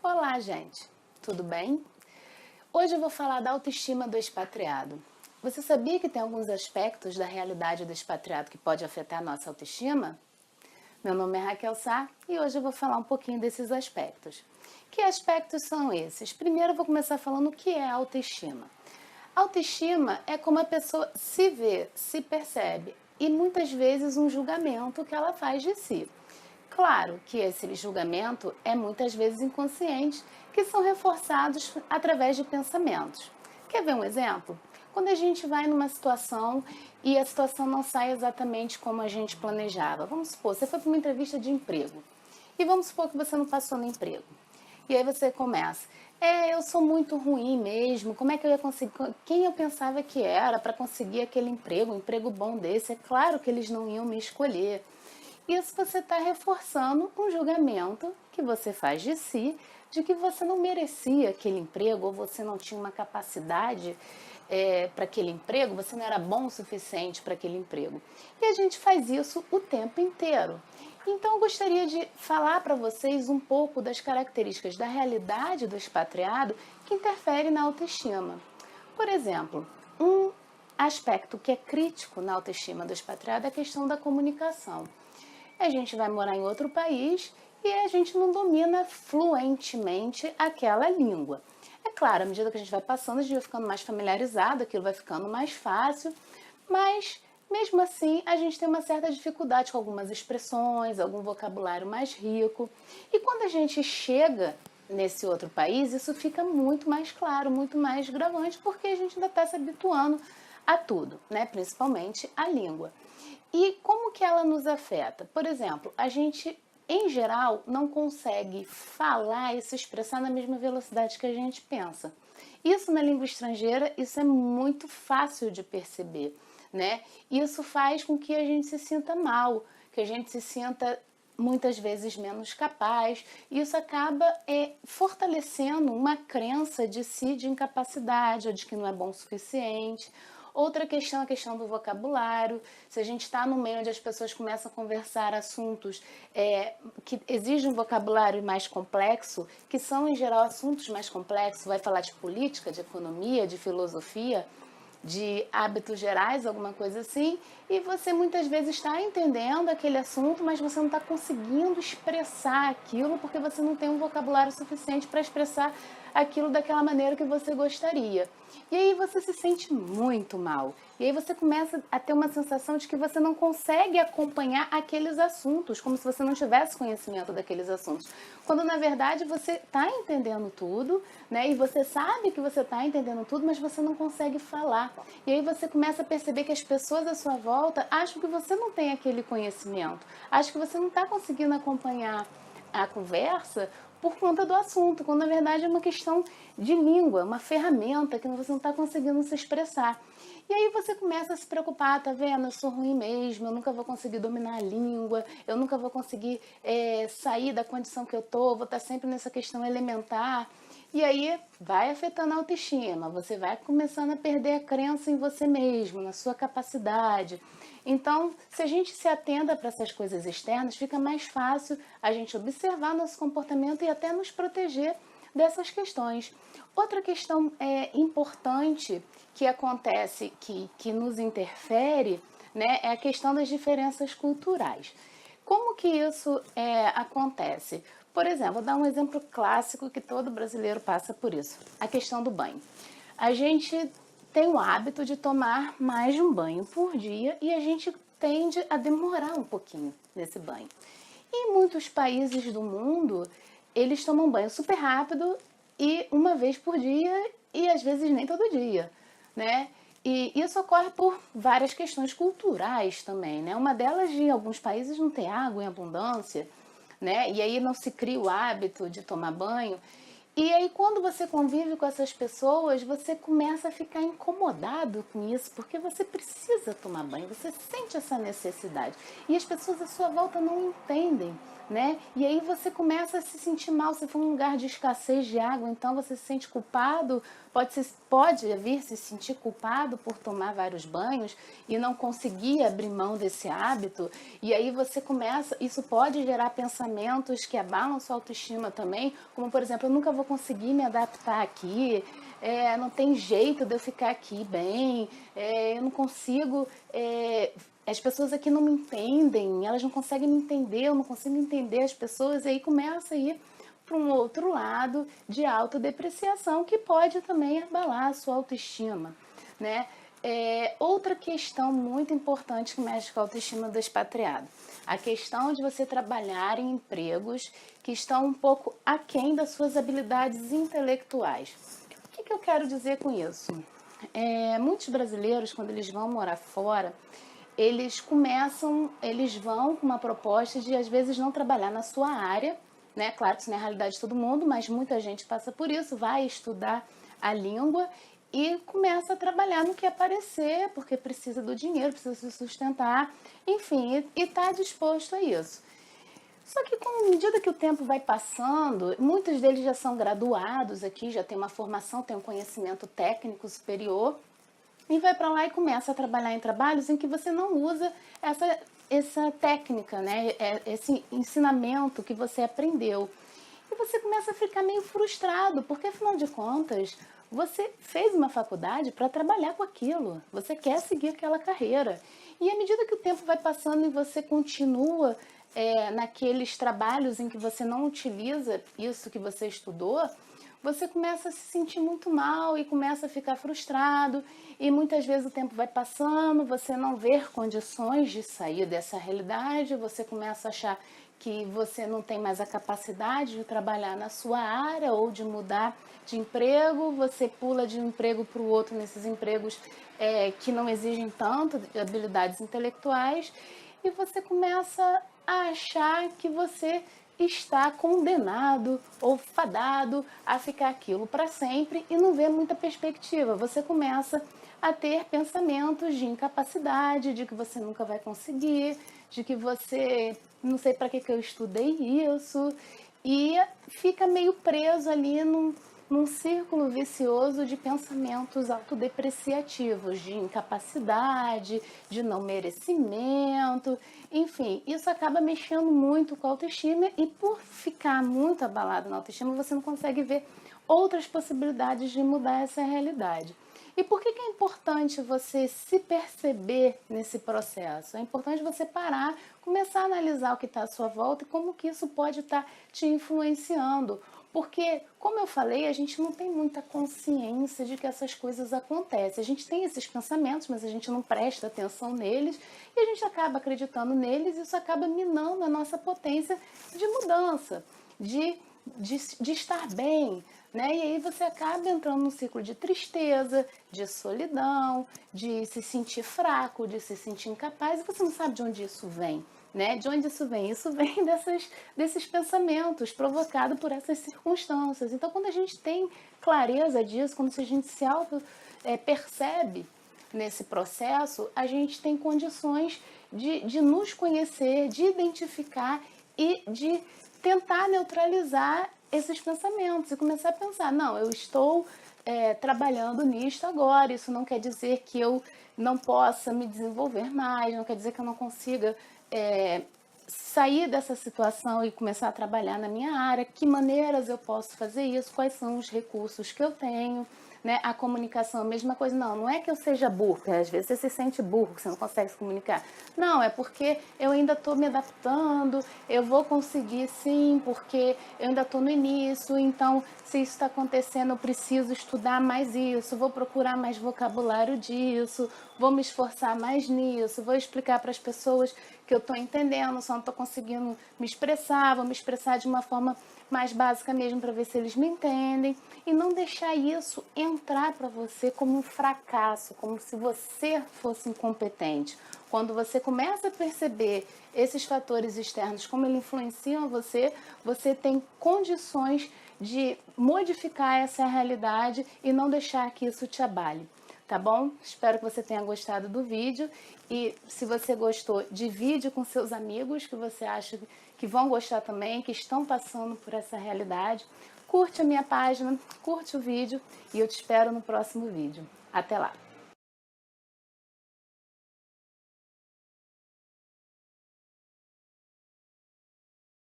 Olá, gente. Tudo bem? Hoje eu vou falar da autoestima do expatriado. Você sabia que tem alguns aspectos da realidade do expatriado que pode afetar a nossa autoestima? Meu nome é Raquel Sá e hoje eu vou falar um pouquinho desses aspectos. Que aspectos são esses? Primeiro eu vou começar falando o que é autoestima. Autoestima é como a pessoa se vê, se percebe e muitas vezes um julgamento que ela faz de si. Claro que esse julgamento é muitas vezes inconsciente, que são reforçados através de pensamentos. Quer ver um exemplo? Quando a gente vai numa situação e a situação não sai exatamente como a gente planejava. Vamos supor, você foi para uma entrevista de emprego e vamos supor que você não passou no emprego. E aí você começa, eu sou muito ruim mesmo, como é que eu ia conseguir, quem eu pensava que era para conseguir aquele emprego, um emprego bom desse, é claro que eles não iam me escolher. Isso você está reforçando um julgamento que você faz de si, de que você não merecia aquele emprego, ou você não tinha uma capacidade para aquele emprego, você não era bom o suficiente para aquele emprego. E a gente faz isso o tempo inteiro. Então, eu gostaria de falar para vocês um pouco das características da realidade do expatriado que interfere na autoestima. Por exemplo, um aspecto que é crítico na autoestima do expatriado é a questão da comunicação. A gente vai morar em outro país e a gente não domina fluentemente aquela língua. É claro, à medida que a gente vai passando, a gente vai ficando mais familiarizado, aquilo vai ficando mais fácil, mas mesmo assim a gente tem uma certa dificuldade com algumas expressões, algum vocabulário mais rico. E quando a gente chega nesse outro país, isso fica muito mais claro, muito mais gravante, porque a gente ainda está se habituando a tudo, né? Principalmente a língua. E como que ela nos afeta? Por exemplo, a gente, em geral, não consegue falar e se expressar na mesma velocidade que a gente pensa. Isso na língua estrangeira, isso é muito fácil de perceber, né? Isso faz com que a gente se sinta mal, que a gente se sinta muitas vezes menos capaz. Isso acaba fortalecendo uma crença de si de incapacidade ou de que não é bom o suficiente. Outra questão é a questão do vocabulário. Se a gente está no meio onde as pessoas começam a conversar assuntos que exigem um vocabulário mais complexo, que são em geral assuntos mais complexos, vai falar de política, de economia, de filosofia, de hábitos gerais, alguma coisa assim, e você muitas vezes está entendendo aquele assunto, mas você não está conseguindo expressar aquilo porque você não tem um vocabulário suficiente para expressar aquilo daquela maneira que você gostaria. E aí você se sente muito mal. E aí você começa a ter uma sensação de que você não consegue acompanhar aqueles assuntos, como se você não tivesse conhecimento daqueles assuntos. Quando na verdade você está entendendo tudo, né? E você sabe que você está entendendo tudo, mas você não consegue falar. E aí você começa a perceber que as pessoas à sua volta acham que você não tem aquele conhecimento, acham que você não está conseguindo acompanhar a conversa por conta do assunto, quando na verdade é uma questão de língua, uma ferramenta que você não está conseguindo se expressar. E aí você começa a se preocupar, tá vendo? Eu sou ruim mesmo, eu nunca vou conseguir dominar a língua, eu nunca vou conseguir sair da condição que eu tô, vou estar sempre nessa questão elementar. E aí vai afetando a autoestima, você vai começando a perder a crença em você mesmo, na sua capacidade. Então, se a gente se atenta para essas coisas externas, fica mais fácil a gente observar nosso comportamento e até nos proteger dessas questões. Outra questão importante que acontece, que nos interfere, né, é a questão das diferenças culturais. Como que isso acontece? Por exemplo, vou dar um exemplo clássico que todo brasileiro passa por isso, a questão do banho. A gente tem o hábito de tomar mais de um banho por dia e a gente tende a demorar um pouquinho nesse banho. Em muitos países do mundo, eles tomam banho super rápido e uma vez por dia e às vezes nem todo dia, né? E isso ocorre por várias questões culturais também, né? Uma delas de alguns países não ter água em abundância, né? E aí não se cria o hábito de tomar banho. E aí quando você convive com essas pessoas, você começa a ficar incomodado com isso, porque você precisa tomar banho, você sente essa necessidade. E as pessoas à sua volta não entendem, né? E aí você começa a se sentir mal, se for um lugar de escassez de água, então você se sente culpado, pode vir se sentir culpado por tomar vários banhos e não conseguir abrir mão desse hábito, e aí você começa, isso pode gerar pensamentos que abalam sua autoestima também, como por exemplo, eu nunca vou conseguir me adaptar aqui, não tem jeito de eu ficar aqui bem, eu não consigo, as pessoas aqui não me entendem, elas não conseguem me entender, eu não consigo entender as pessoas, e aí começa a ir para um outro lado de autodepreciação que pode também abalar a sua autoestima, né? Outra questão muito importante que mexe com a autoestima do expatriado, a questão de você trabalhar em empregos que estão um pouco aquém das suas habilidades intelectuais. O que eu quero dizer com isso? Muitos brasileiros, quando eles vão morar fora, eles vão com uma proposta de às vezes não trabalhar na sua área, né? Claro que isso não é a realidade de todo mundo, mas muita gente passa por isso, vai estudar a língua e começa a trabalhar no que aparecer, porque precisa do dinheiro, precisa se sustentar, enfim, e está disposto a isso. Só que à medida que o tempo vai passando, muitos deles já são graduados aqui, já tem uma formação, tem um conhecimento técnico superior, e vai para lá e começa a trabalhar em trabalhos em que você não usa essa técnica, né? Esse ensinamento que você aprendeu. E você começa a ficar meio frustrado, porque afinal de contas, você fez uma faculdade para trabalhar com aquilo, você quer seguir aquela carreira. E à medida que o tempo vai passando e você continua naqueles trabalhos em que você não utiliza isso que você estudou, você começa a se sentir muito mal e começa a ficar frustrado, e muitas vezes o tempo vai passando, você não vê condições de sair dessa realidade, você começa a achar que você não tem mais a capacidade de trabalhar na sua área ou de mudar de emprego, você pula de um emprego para o outro nesses empregos que não exigem tanto habilidades intelectuais, e você começa a achar que você está condenado ou fadado a ficar aquilo para sempre e não vê muita perspectiva. Você começa a ter pensamentos de incapacidade, de que você nunca vai conseguir, de que você, não sei para que eu estudei isso, e fica meio preso ali num círculo vicioso de pensamentos autodepreciativos, de incapacidade, de não merecimento, enfim, isso acaba mexendo muito com a autoestima, e por ficar muito abalado na autoestima, você não consegue ver outras possibilidades de mudar essa realidade. E por que é importante você se perceber nesse processo? É importante você parar, começar a analisar o que está à sua volta e como que isso pode estar te influenciando. Porque, como eu falei, a gente não tem muita consciência de que essas coisas acontecem. A gente tem esses pensamentos, mas a gente não presta atenção neles e a gente acaba acreditando neles, e isso acaba minando a nossa potência de mudança, de estar bem, né? E aí você acaba entrando num ciclo de tristeza, de solidão, de se sentir fraco, de se sentir incapaz, e você não sabe de onde isso vem. Né? De onde isso vem? Isso vem desses pensamentos provocados por essas circunstâncias. Então, quando a gente tem clareza disso, quando a gente se percebe nesse processo, a gente tem condições de nos conhecer, de identificar e de tentar neutralizar esses pensamentos e começar a pensar, não, eu estou trabalhando nisto agora, isso não quer dizer que eu não possa me desenvolver mais, não quer dizer que eu não consiga sair dessa situação e começar a trabalhar na minha área, que maneiras eu posso fazer isso, quais são os recursos que eu tenho, né? A comunicação, a mesma coisa, não é que eu seja burro, porque às vezes você se sente burro, que você não consegue se comunicar, não, é porque eu ainda estou me adaptando, eu vou conseguir sim, porque eu ainda estou no início, então se isso está acontecendo eu preciso estudar mais isso, vou procurar mais vocabulário disso, vou me esforçar mais nisso, vou explicar para as pessoas que eu estou entendendo, só não estou conseguindo me expressar, vou me expressar de uma forma mais básica mesmo para ver se eles me entendem, e não deixar isso entrar para você como um fracasso, como se você fosse incompetente. Quando você começa a perceber esses fatores externos, como eles influenciam você, você tem condições de modificar essa realidade e não deixar que isso te abale. Tá bom? Espero que você tenha gostado do vídeo, e se você gostou, divide com seus amigos que você acha que vão gostar também, que estão passando por essa realidade. Curte a minha página, curte o vídeo e eu te espero no próximo vídeo. Até lá!